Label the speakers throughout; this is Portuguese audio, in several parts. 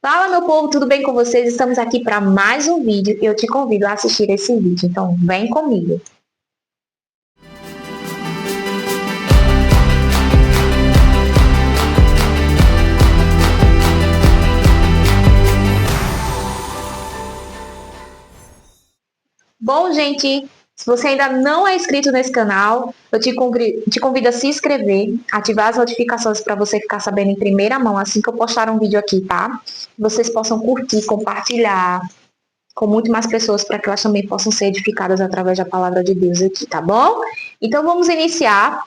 Speaker 1: Fala, meu povo, tudo bem com vocês? Estamos aqui para mais um vídeo e eu te convido a assistir esse vídeo, então vem comigo. Bom, gente, se você ainda não é inscrito nesse canal, eu te convido a se inscrever, ativar as notificações para você ficar sabendo em primeira mão assim que eu postar um vídeo aqui, tá? Vocês possam curtir, compartilhar com muito mais pessoas para que elas também possam ser edificadas através da palavra de Deus aqui, tá bom? Então vamos iniciar.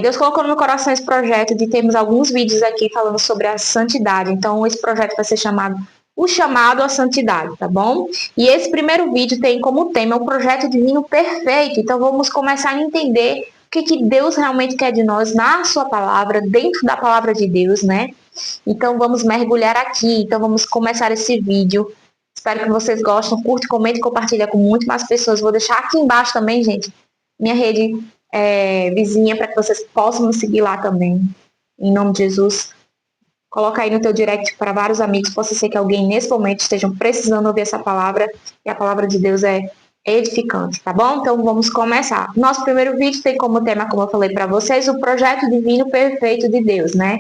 Speaker 1: Deus colocou no meu coração esse projeto de termos alguns vídeos aqui falando sobre a santidade. Então esse projeto vai ser chamado O Chamado à Santidade, tá bom? E esse primeiro vídeo tem como tema o projeto divino perfeito. Então vamos começar a entender o que Deus realmente quer de nós na sua palavra, dentro da palavra de Deus, né? Então vamos mergulhar aqui. Então vamos começar esse vídeo. Espero que vocês gostem. Curte, comente e compartilha com muito mais pessoas. Vou deixar aqui embaixo também, gente, minha rede vizinha, para que vocês possam me seguir lá também. Em nome de Jesus. Coloca aí no teu direct para vários amigos. Possa ser que alguém nesse momento esteja precisando ouvir essa palavra. E a palavra de Deus é edificante, tá bom? Então vamos começar. Nosso primeiro vídeo tem como tema, como eu falei para vocês, o projeto divino perfeito de Deus, né?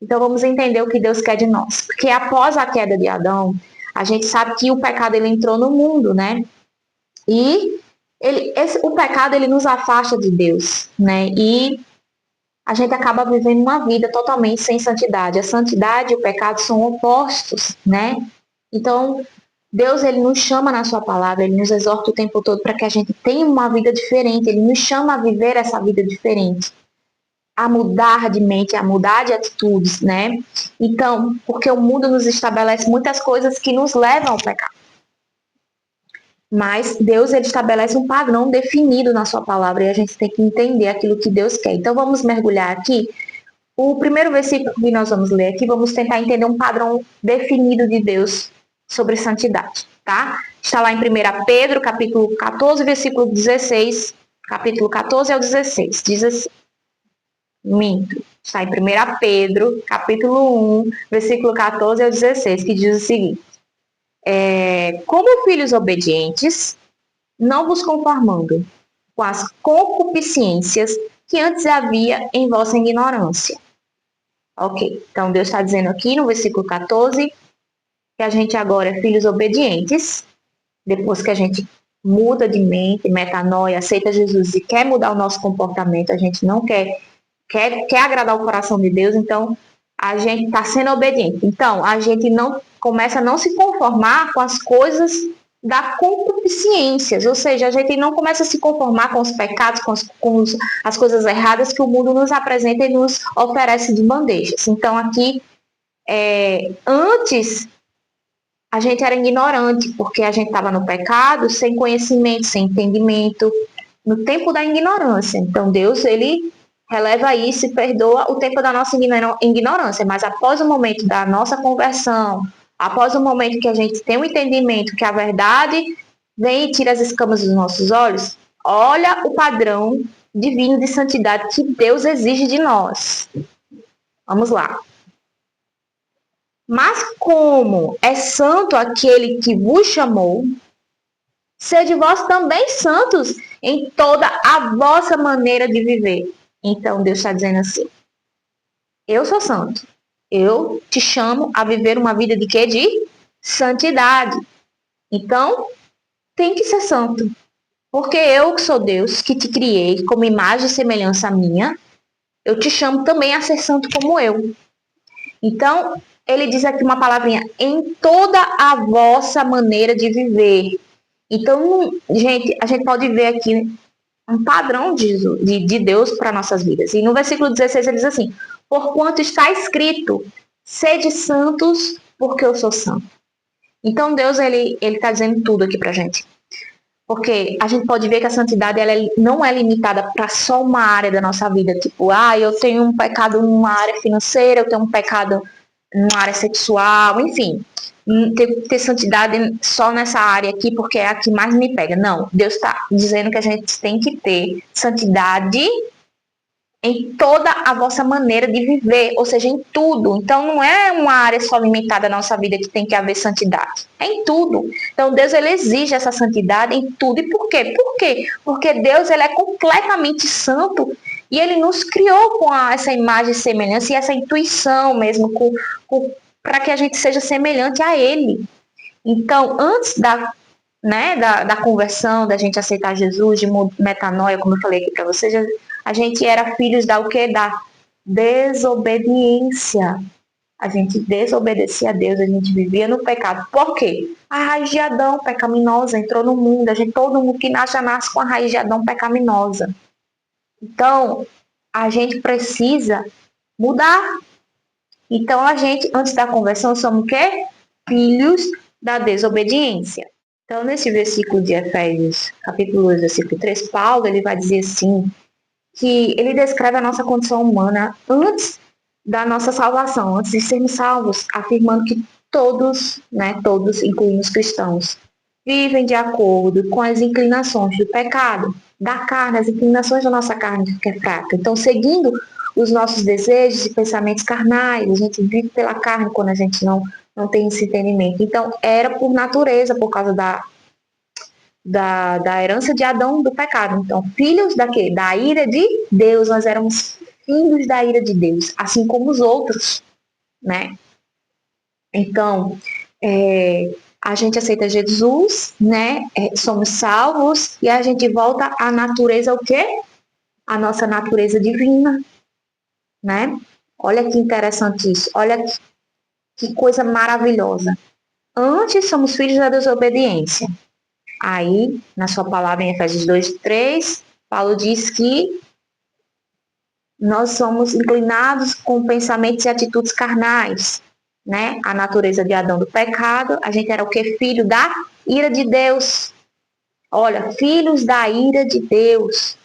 Speaker 1: Então vamos entender o que Deus quer de nós. Porque após a queda de Adão, a gente sabe que o pecado ele entrou no mundo, né? E o pecado ele nos afasta de Deus, né? E a gente acaba vivendo uma vida totalmente sem santidade. A santidade e o pecado são opostos, né? Então, Deus ele nos chama na sua palavra, ele nos exorta o tempo todo para que a gente tenha uma vida diferente, ele nos chama a viver essa vida diferente, a mudar de mente, a mudar de atitudes, né? Então, porque o mundo nos estabelece muitas coisas que nos levam ao pecado. Mas Deus ele estabelece um padrão definido na sua palavra e a gente tem que entender aquilo que Deus quer. Então vamos mergulhar aqui. O primeiro versículo que nós vamos ler aqui, vamos tentar entender um padrão definido de Deus sobre santidade, tá? Está lá em 1 Pedro, capítulo 14, versículo 16, capítulo 14 ao 16, diz assim, está em 1 Pedro, capítulo 1, versículo 14 ao 16, que diz o seguinte, como filhos obedientes, não vos conformando com as concupiscências que antes havia em vossa ignorância. Ok, então Deus está dizendo aqui no versículo 14 que a gente agora é filhos obedientes, depois que a gente muda de mente, metanoia, aceita Jesus e quer mudar o nosso comportamento, a gente não quer agradar o coração de Deus, então a gente está sendo obediente. Então, a gente não começa a não se conformar com as coisas da concupiscências, ou seja, a gente não começa a se conformar com os pecados, com as coisas erradas que o mundo nos apresenta e nos oferece de bandejas. Então, aqui, antes, a gente era ignorante, porque a gente estava no pecado, sem conhecimento, sem entendimento, no tempo da ignorância. Então, Deus, ele releva isso e perdoa o tempo da nossa ignorância, mas após o momento da nossa conversão, após o momento que a gente tem o entendimento que a verdade vem e tira as escamas dos nossos olhos, olha o padrão divino de santidade que Deus exige de nós. Vamos lá. Mas como é santo aquele que vos chamou, sede vós também santos em toda a vossa maneira de viver. Então, Deus está dizendo assim, eu sou santo. Eu te chamo a viver uma vida de quê? De santidade. Então, tem que ser santo. Porque eu que sou Deus, que te criei como imagem e semelhança minha, eu te chamo também a ser santo como eu. Então, ele diz aqui uma palavrinha, em toda a vossa maneira de viver. Então, gente, a gente pode ver aqui um padrão de Deus para nossas vidas. E no versículo 16 ele diz assim, porquanto está escrito, sede santos, porque eu sou santo. Então Deus, ele está dizendo tudo aqui pra gente. Porque a gente pode ver que a santidade ela não é limitada para só uma área da nossa vida. Tipo, eu tenho um pecado numa área financeira, eu tenho um pecado numa área sexual, enfim. Ter santidade só nessa área aqui, porque é a que mais me pega. Não, Deus está dizendo que a gente tem que ter santidade em toda a vossa maneira de viver, ou seja, em tudo. Então, não é uma área só limitada na nossa vida que tem que haver santidade. É em tudo. Então, Deus, ele exige essa santidade em tudo. E por quê? Por quê? Porque Deus, ele é completamente santo e ele nos criou com essa imagem e semelhança e essa intuição mesmo, para que a gente seja semelhante a ele. Então, antes da conversão, da gente aceitar Jesus, de metanoia, como eu falei aqui para vocês, a gente era filhos da o quê? Da desobediência. A gente desobedecia a Deus, a gente vivia no pecado. Por quê? A raiz de Adão pecaminosa entrou no mundo. Todo mundo que nasce já nasce com a raiz de Adão pecaminosa. Então, a gente precisa mudar. Então, a gente, antes da conversão, somos o quê? Filhos da desobediência. Então, nesse versículo de Efésios, capítulo 2, versículo 3, Paulo ele vai dizer assim, que ele descreve a nossa condição humana antes da nossa salvação, antes de sermos salvos, afirmando que todos, todos, incluindo os cristãos, vivem de acordo com as inclinações do pecado, da carne, as inclinações da nossa carne que é fraca. Então, seguindo os nossos desejos e pensamentos carnais, a gente vive pela carne quando a gente não tem esse entendimento. Então, era por natureza, por causa da herança de Adão do pecado. Então, filhos da quê? Da ira de Deus. Nós éramos filhos da ira de Deus, assim como os outros, né? Então, a gente aceita Jesus, né? Somos salvos e a gente volta à natureza o quê? A nossa natureza divina, né? Olha que interessante isso. Olha que coisa maravilhosa. Antes somos filhos da desobediência. Aí, na sua palavra em Efésios 2:3, Paulo diz que nós somos inclinados com pensamentos e atitudes carnais, né? A natureza de Adão do pecado, a gente era o que? Filho da ira de Deus. Olha, filhos da ira de Deus.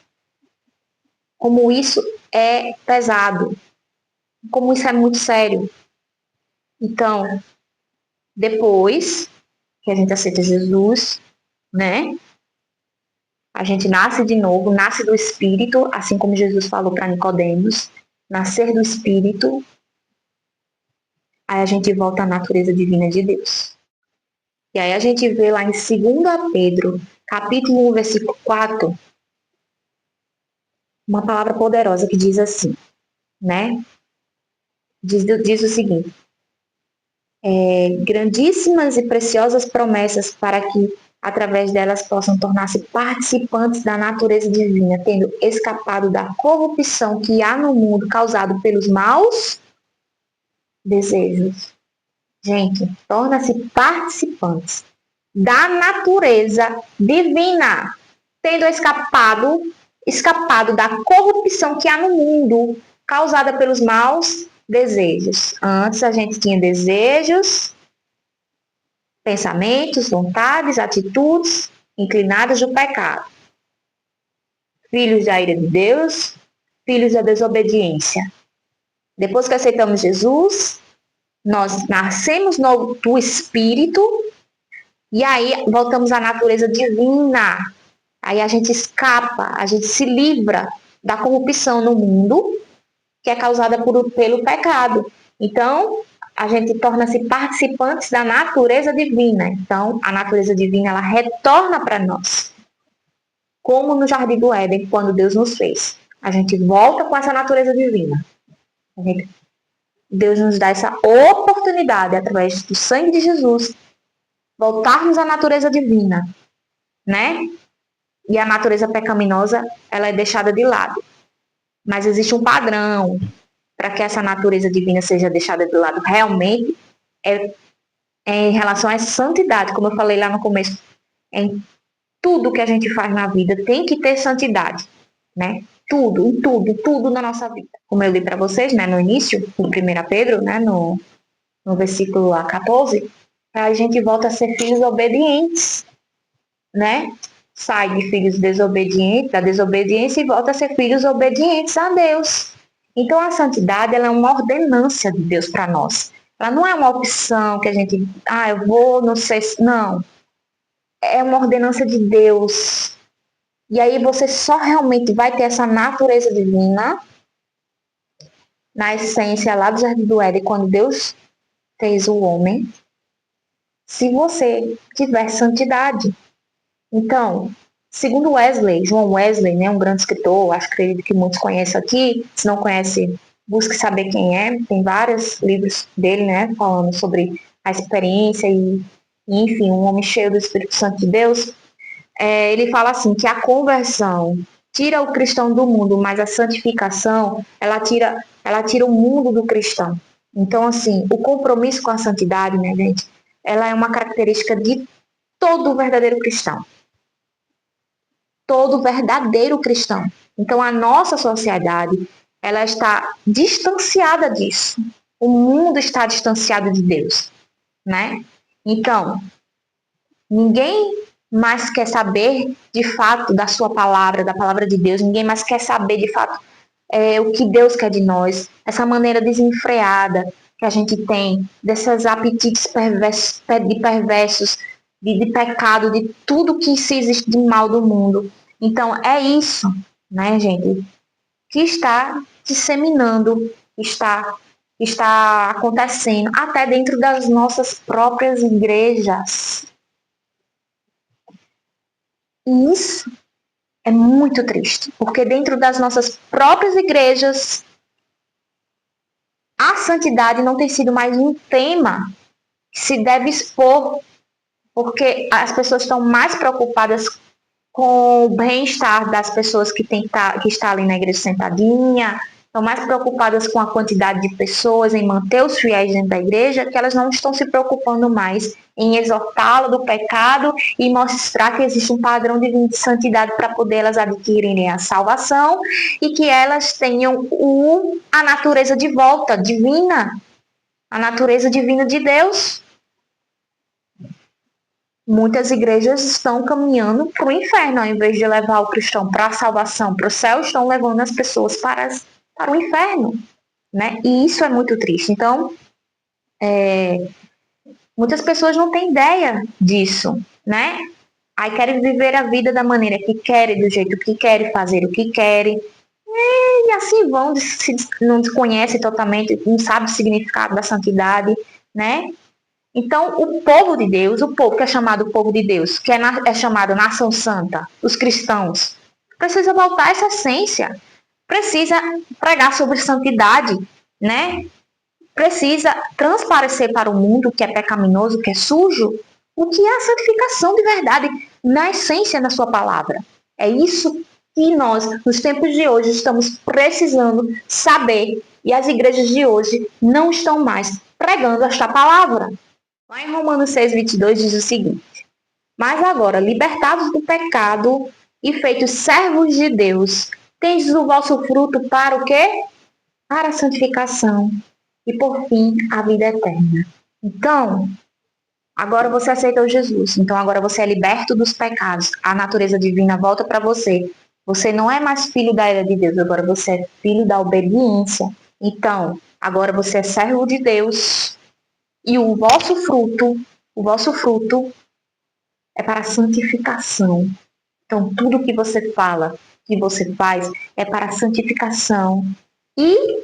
Speaker 1: Como isso é pesado. Como isso é muito sério. Então, depois que a gente aceita Jesus, né? A gente nasce de novo, nasce do Espírito, assim como Jesus falou para Nicodemos, nascer do Espírito, aí a gente volta à natureza divina de Deus. E aí a gente vê lá em 2 Pedro, capítulo 1, versículo 4, uma palavra poderosa que diz assim, né? Diz o seguinte, grandíssimas e preciosas promessas para que através delas possam tornar-se participantes da natureza divina, tendo escapado da corrupção que há no mundo causado pelos maus desejos. Gente, torna-se participantes da natureza divina, tendo escapado da corrupção que há no mundo causada pelos maus desejos. Antes a gente tinha desejos, pensamentos, vontades, atitudes inclinadas do pecado. Filhos da ira de Deus, filhos da desobediência. Depois que aceitamos Jesus, nós nascemos do Espírito e aí voltamos à natureza divina. Aí a gente escapa, a gente se livra da corrupção no mundo que é causada pelo pecado. Então, a gente torna-se participantes da natureza divina. Então, a natureza divina, ela retorna para nós. Como no Jardim do Éden, quando Deus nos fez. A gente volta com essa natureza divina. Deus nos dá essa oportunidade, através do sangue de Jesus, voltarmos à natureza divina, né? E a natureza pecaminosa, ela é deixada de lado. Mas existe um padrão para que essa natureza divina seja deixada de lado realmente, é em relação à santidade, como eu falei lá no começo. Em tudo que a gente faz na vida tem que ter santidade, né? Tudo, em tudo, tudo na nossa vida. Como eu li para vocês, né, no início, no 1 Pedro, né, no versículo 14, a gente volta a ser filhos obedientes, né? Sai de filhos desobedientes, da desobediência e volta a ser filhos obedientes a Deus. Então a santidade, ela é uma ordenância de Deus para nós. Ela não é uma opção que a gente, eu vou, não sei, não. É uma ordenança de Deus. E aí você só realmente vai ter essa natureza divina na essência lá do Jardim do Éden, quando Deus fez o homem, se você tiver santidade. Então, segundo Wesley, João Wesley, né, um grande escritor, acho que acredito que muitos conhecem aqui, se não conhece, busque saber quem é, tem vários livros dele, né, falando sobre a experiência e enfim, um homem cheio do Espírito Santo de Deus. Ele fala assim, que a conversão tira o cristão do mundo, mas a santificação, ela tira o mundo do cristão. Então, assim, o compromisso com a santidade, né, gente, ela é uma característica de todo verdadeiro cristão. Todo verdadeiro cristão. Então, a nossa sociedade, ela está distanciada disso. O mundo está distanciado de Deus, né? Então, ninguém mais quer saber de fato da sua palavra, da palavra de Deus. Ninguém mais quer saber de fato o que Deus quer de nós. Essa maneira desenfreada que a gente tem, desses apetites perversos, de pecado, de tudo que se existe de mal do mundo. Então, é isso, né, gente, que está disseminando, está acontecendo até dentro das nossas próprias igrejas. E isso é muito triste, porque dentro das nossas próprias igrejas, a santidade não tem sido mais um tema que se deve expor, porque as pessoas estão mais preocupadas com o bem-estar das pessoas que está ali na igreja sentadinha, estão mais preocupadas com a quantidade de pessoas, em manter os fiéis dentro da igreja, que elas não estão se preocupando mais em exortá-la do pecado e mostrar que existe um padrão divino de santidade para poder elas adquirirem a salvação e que elas tenham a natureza de volta, divina, a natureza divina de Deus. Muitas igrejas estão caminhando para o inferno, ao invés de levar o cristão para a salvação, para o céu, estão levando as pessoas para o inferno, né? E isso é muito triste. Então, muitas pessoas não têm ideia disso, né? Aí querem viver a vida da maneira que querem, do jeito que querem, fazer o que querem. E assim vão, não desconhecem totalmente, não sabem o significado da santidade, né? Então, o povo de Deus, o povo que é chamado povo de Deus, que é chamado nação santa, os cristãos, precisa voltar a essa essência, precisa pregar sobre santidade, né? Precisa transparecer para o mundo que é pecaminoso, que é sujo, o que é a santificação de verdade, na essência da sua palavra. É isso que nós, nos tempos de hoje, estamos precisando saber, e as igrejas de hoje não estão mais pregando esta palavra. Lá em Romanos 6:22 diz o seguinte: mas agora, libertados do pecado e feitos servos de Deus, tendes o vosso fruto para o quê? Para a santificação e, por fim, a vida eterna. Então, agora você aceitou Jesus. Então, agora você é liberto dos pecados. A natureza divina volta para você. Você não é mais filho da ira de Deus, agora você é filho da obediência. Então, agora você é servo de Deus. E o vosso fruto é para a santificação. Então, tudo que você fala, que você faz, é para a santificação e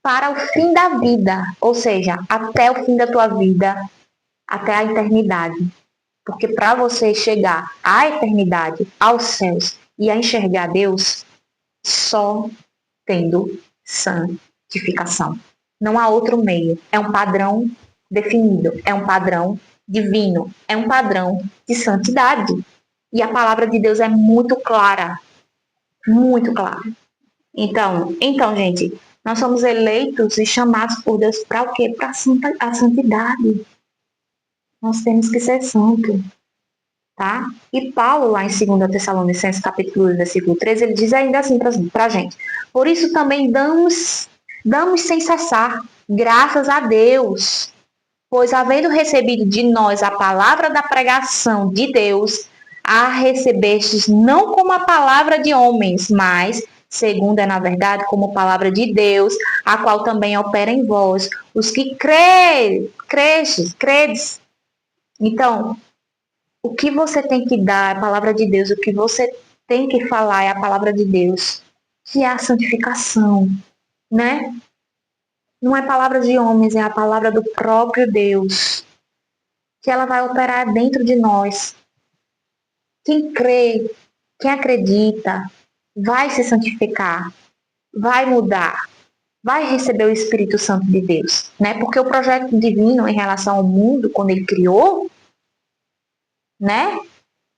Speaker 1: para o fim da vida, ou seja, até o fim da tua vida, até a eternidade. Porque para você chegar à eternidade, aos céus e a enxergar Deus, só tendo santificação. Não há outro meio. É um padrão definido, é um padrão divino, é um padrão de santidade. E a palavra de Deus é muito clara, muito clara. Então, gente, nós somos eleitos e chamados por Deus para o quê? Para a santidade. Nós temos que ser santos, tá? E Paulo, lá em 2 Tessalonicenses, capítulo 1, versículo 13, ele diz ainda assim para a gente: por isso também damos sem cessar graças a Deus, pois havendo recebido de nós a palavra da pregação de Deus, a recebestes não como a palavra de homens, mas, segundo é na verdade, como palavra de Deus, a qual também opera em vós, os que credes. Então, o que você tem que dar é a palavra de Deus, o que você tem que falar é a palavra de Deus, que é a santificação, né? Não é palavra de homens, é a palavra do próprio Deus. Que ela vai operar dentro de nós. Quem crê, quem acredita, vai se santificar, vai mudar, vai receber o Espírito Santo de Deus, né? Porque o projeto divino em relação ao mundo, quando ele criou, né?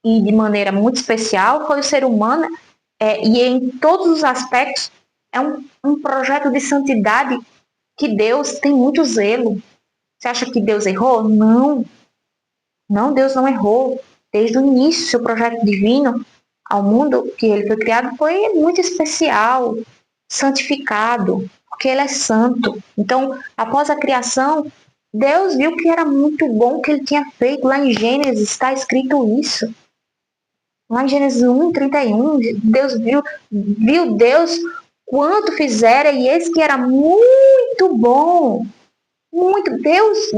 Speaker 1: E de maneira muito especial, foi o ser humano, e em todos os aspectos, é um projeto de santidade que Deus tem muito zelo. Você acha que Deus errou? Não. Não, Deus não errou. Desde o início, seu projeto divino ao mundo que ele foi criado foi muito especial, santificado, porque ele é santo. Então, após a criação, Deus viu que era muito bom o que ele tinha feito. Lá em Gênesis está escrito isso. Lá em Gênesis 1:31, Deus viu Deus quanto fizera e eis que era muito bom. Muito. Deus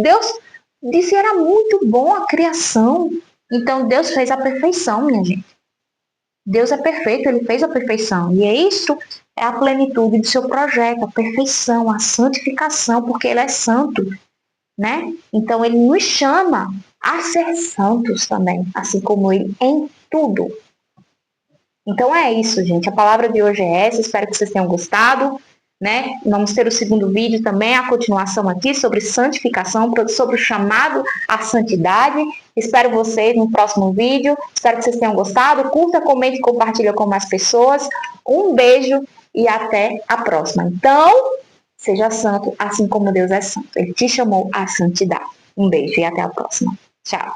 Speaker 1: disse que era muito bom a criação. Então Deus fez a perfeição, minha gente. Deus é perfeito, ele fez a perfeição. E isso é a plenitude do seu projeto, a perfeição, a santificação, porque ele é santo, né? Então ele nos chama a ser santos também, assim como ele em tudo. Então é isso, gente. A palavra de hoje é essa. Espero que vocês tenham gostado, né? Vamos ter o segundo vídeo também, a continuação aqui sobre santificação, sobre o chamado à santidade. Espero vocês no próximo vídeo. Espero que vocês tenham gostado. Curta, comente e compartilha com mais pessoas. Um beijo e até a próxima. Então, seja santo assim como Deus é santo. Ele te chamou à santidade. Um beijo e até a próxima. Tchau.